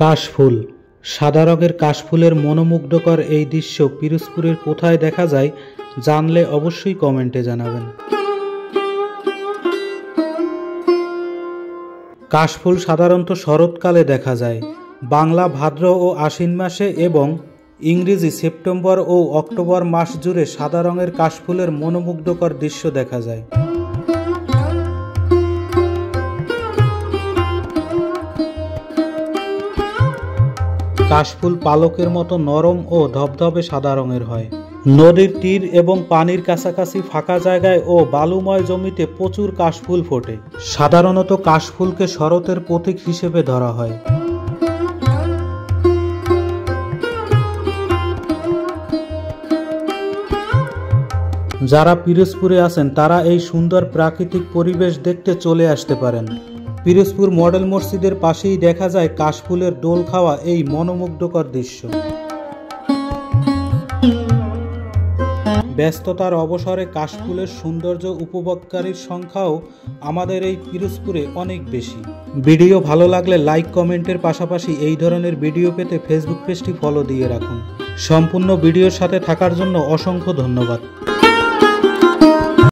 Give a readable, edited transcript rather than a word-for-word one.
কাশফুল। সাদা রঙের কাশফুলের মনোমুগ্ধকর এই দৃশ্য পিরোজপুরের কোথায় দেখা যায় জানলে অবশ্যই কমেন্টে জানাবেন। কাশফুল সাধারণত শরৎকালে দেখা যায়, বাংলা ভাদ্র ও আশ্বিন মাসে এবং ইংরেজি সেপ্টেম্বর ও অক্টোবর মাস জুড়ে সাদা রঙের কাশফুলের মনোমুগ্ধকর দৃশ্য দেখা যায়। কাশফুল পালকের মতো নরম ও ধবধবে সাদা রঙের হয়। নদীর তীর এবং পানির কাছাকাছি ফাঁকা জায়গায় ও বালুময় জমিতে প্রচুর কাশফুল ফোটে। সাধারণত কাশফুলকে শরতের প্রতীক হিসেবে ধরা হয়। যারা পিরোজপুরে আছেন তারা এই সুন্দর প্রাকৃতিক পরিবেশ দেখতে চলে আসতে পারেন। পিরোজপুর মডেল মসজিদের পাশেই দেখা যায় কাশফুলের দোল খাওয়া এই মনোমুগ্ধকর দৃশ্য। ব্যস্ততার অবসরে কাশফুলের সৌন্দর্য উপভোগকারীর সংখ্যাও আমাদের এই পিরোজপুরে অনেক বেশি। ভিডিও ভালো লাগলে লাইক কমেন্টের পাশাপাশি এই ধরনের ভিডিও পেতে ফেসবুক পেজটি ফলো দিয়ে রাখুন। সম্পূর্ণ ভিডিওর সাথে থাকার জন্য অসংখ্য ধন্যবাদ।